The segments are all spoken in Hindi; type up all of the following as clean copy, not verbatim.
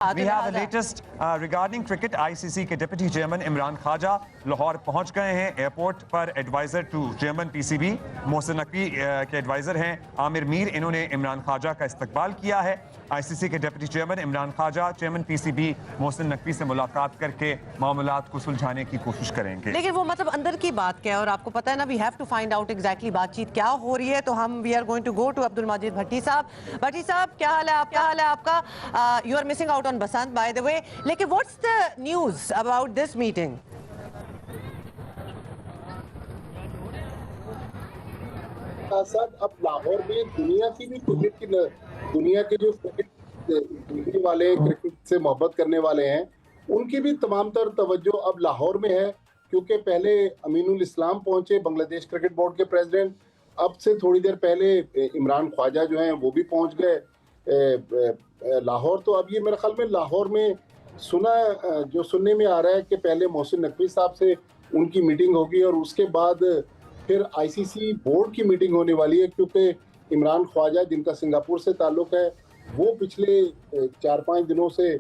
We have the latest regarding cricket. ICC के डिप्टी चेयरमैन इमरान ख्वाजा लाहौर पहुंच गए हैं। एयरपोर्ट पर adviser to chairman PCB Mohsin Naqvi के एडवाइजर हैं आमिर मीर, इन्होंने इमरान ख्वाजा का इस्तकबाल किया है। आईसीसी के deputy chairman Imran Khwaja chairman PCB Mohsin Naqvi से मुलाकात करके मामलात को सुलझाने की कोशिश करेंगे। लेकिन वो मतलब अंदर की बात क्या है, और आपको पता है ना, we have to find out exactly बातचीत क्या हो रही है। तो हम we are going to go to Abdul Majid Bhatti साहब। भट्टी साहब, क्या हाल है आपका? You are missing out on Basant by the way, लेकिन what's the news about this meeting? साहब, अब लाहौर में दुनिया के जो क्रिकेट देखने वाले, क्रिकेट से मोहब्बत करने वाले हैं, उनकी भी तमाम तर तवज्जो अब लाहौर में है। क्योंकि पहले अमीनुल इस्लाम पहुंचे, बांग्लादेश क्रिकेट बोर्ड के प्रेसिडेंट। अब से थोड़ी देर पहले इमरान ख्वाजा जो हैं वो भी पहुंच गए लाहौर। तो अब ये मेरे ख्याल में लाहौर में सुनने में आ रहा है कि पहले मोहसिन नकवी साहब से उनकी मीटिंग होगी और उसके बाद फिर आईसीसी बोर्ड की मीटिंग होने वाली है। क्योंकि इमरान ख्वाजा, जिनका सिंगापुर से ताल्लुक है, वो पिछले 4-5 दिनों से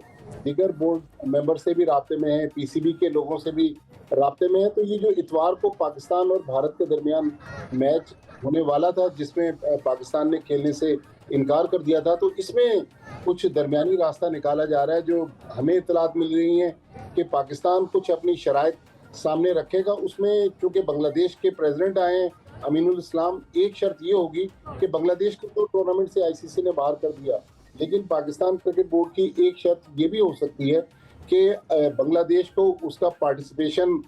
दीगर बोर्ड मेंबर से भी राब्ते में है, पीसीबी के लोगों से भी राब्ते में है। तो ये जो इतवार को पाकिस्तान और भारत के दरमियान मैच होने वाला था, जिसमें पाकिस्तान ने खेलने से इनकार कर दिया था, तो इसमें कुछ दरमियानी रास्ता निकाला जा रहा है। जो हमें इतलात मिल रही हैं कि पाकिस्तान कुछ अपनी शराइत सामने रखेगा। उसमें चूँकि बांग्लादेश के प्रेसिडेंट आए हैं अमीनुल इस्लाम, एक शर्त ये होगी कि बांग्लादेश को तो टूर्नामेंट से आईसीसी ने बाहर कर दिया, लेकिन पाकिस्तान क्रिकेट बोर्ड की एक शर्त ये भी हो सकती है कि बांग्लादेश को उसका पार्टिसिपेशन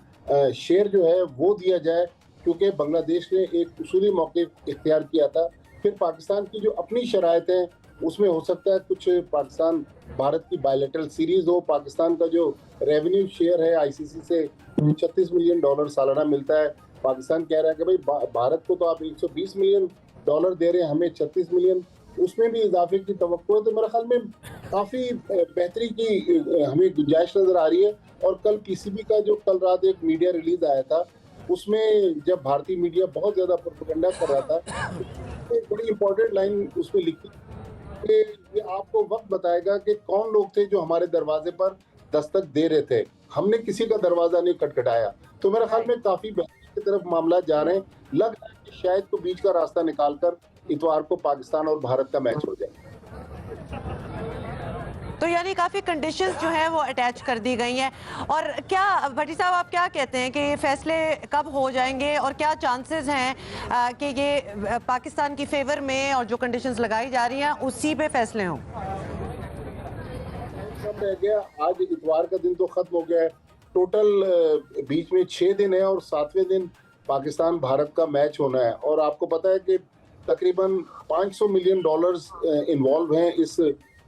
शेयर जो है वो दिया जाए। क्योंकि बांग्लादेश ने एक उसूली मौके इख्तियार किया था। फिर पाकिस्तान की जो अपनी शराइत हैं उसमें हो सकता है कुछ पाकिस्तान भारत की बायलैटरल सीरीज हो। पाकिस्तान का जो रेवेन्यू शेयर है आईसीसी से $36 मिलियन सालाना मिलता है, पाकिस्तान कह रहा है कि भाई भारत को तो आप $120 मिलियन दे रहे हैं, हमें 36 मिलियन, उसमें भी इजाफे की तवक्को है। तो मेरे ख्याल में काफ़ी बेहतरी की हमें गुंजाइश नज़र आ रही है। और कल पीसीबी का जो कल रात एक मीडिया रिलीज आया था, उसमें जब भारतीय मीडिया बहुत ज़्यादा प्रोपेगेंडा कर रहा था, तो एक बड़ी इंपॉर्टेंट लाइन उसमें लिखी कि ये आपको वक्त बताएगा कि कौन लोग थे जो हमारे दरवाजे पर दस्तक दे रहे थे, हमने किसी का दरवाजा नहीं खटखटाया। तो मेरे ख्याल में काफ़ी बेहतरी की तरफ मामला जा रहे हैं। लग रहा है कि शायद को बीच का रास्ता निकालकर इतवार को पाकिस्तान और भारत का मैच हो जाए। तो यानी काफ़ी कंडीशंस जो हैं वो अटैच कर दी गई हैं। और क्या भट्टी साहब, आप क्या कहते हैं कि ये फैसले कब हो जाएंगे और क्या चांसेस हैं कि ये पाकिस्तान की फेवर में और जो कंडीशंस लगाई जा रही हैं उसी पे फैसले हों? रह गया, आज इतवार का दिन तो खत्म हो गया है। टोटल बीच में 6 दिन है और 7वें दिन पाकिस्तान भारत का मैच होना है। और आपको पता है कि तकरीबन $500 मिलियन इन्वॉल्व हैं इस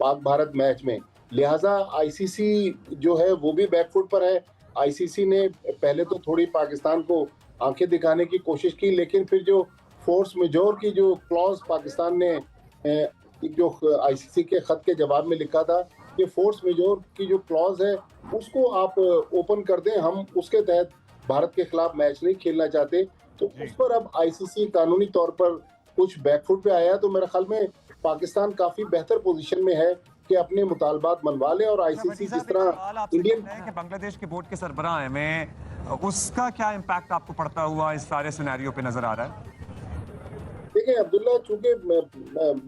पाक भारत मैच में। लिहाजा आईसीसी जो है वो भी बैकफुट पर है। आईसीसी ने पहले तो थोड़ी पाकिस्तान को आंखें दिखाने की कोशिश की, लेकिन फिर जो फोर्स मेजोर की जो क्लॉज पाकिस्तान ने जो आईसीसी के खत के जवाब में लिखा था कि फोर्स मेजोर की जो क्लॉज है उसको आप ओपन कर दें, हम उसके तहत भारत के खिलाफ मैच नहीं खेलना चाहते। तो उस पर अब आईसीसी कानूनी तौर पर कुछ बैकफुट पे आया। तो मेरे ख्याल में पाकिस्तान काफी बेहतर पोजीशन में है कि अपने मुतालबात मनवा ले। और आईसीसी जिस तरह इंडियन के बांग्लादेश के बोर्ड के सरबराह हैं, में उसका क्या इम्पैक्ट आपको पड़ता हुआ इस सारे सिनेरियो पे नजर आ रहा है? देखिए अब्दुल्ला, चूंकि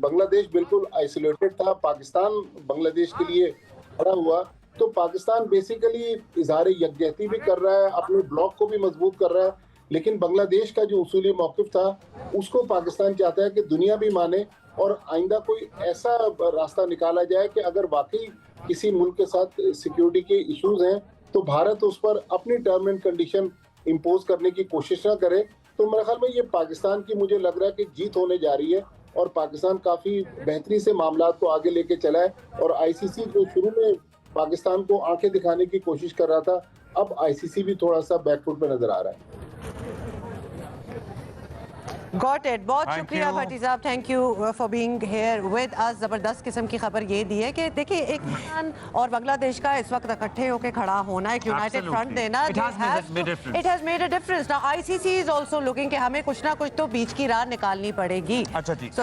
बांग्लादेश बिल्कुल आइसोलेटेड था, पाकिस्तान बांग्लादेश के लिए खड़ा हुआ, तो पाकिस्तान बेसिकली इजहार यकजहती भी कर रहा है, अपने ब्लॉक को भी मजबूत कर रहा है। लेकिन बांग्लादेश का जो उसूली मौक़िफ़ था उसको पाकिस्तान चाहता है कि दुनिया भी माने और आइंदा कोई ऐसा रास्ता निकाला जाए कि अगर वाकई किसी मुल्क के साथ सिक्योरिटी के इश्यूज हैं तो भारत उस पर अपनी टर्म एंड कंडीशन इम्पोज करने की कोशिश ना करे। तो मेरे ख्याल में ये पाकिस्तान की, मुझे लग रहा है कि जीत होने जा रही है और पाकिस्तान काफ़ी बेहतरी से मामला को आगे लेके चला है। और आईसीसी जो शुरू में पाकिस्तान को आंखें दिखाने की कोशिश कर रहा था, अब आईसीसी भी थोड़ा सा बैकफुट पे नजर आ रहा है। Got it. बहुत शुक्रिया भट्टी साहब, thank you for being here with us. जबरदस्त किस्म की खबर ये दी है कि देखिए, एक पाकिस्तान और बांग्लादेश का इस वक्त इकट्ठे होकर खड़ा होना, एक यूनाइटेड फ्रंट देना, it has made a difference. Now ICC is also looking कि हमें कुछ ना कुछ तो बीच की राह निकालनी पड़ेगी। अच्छा जी।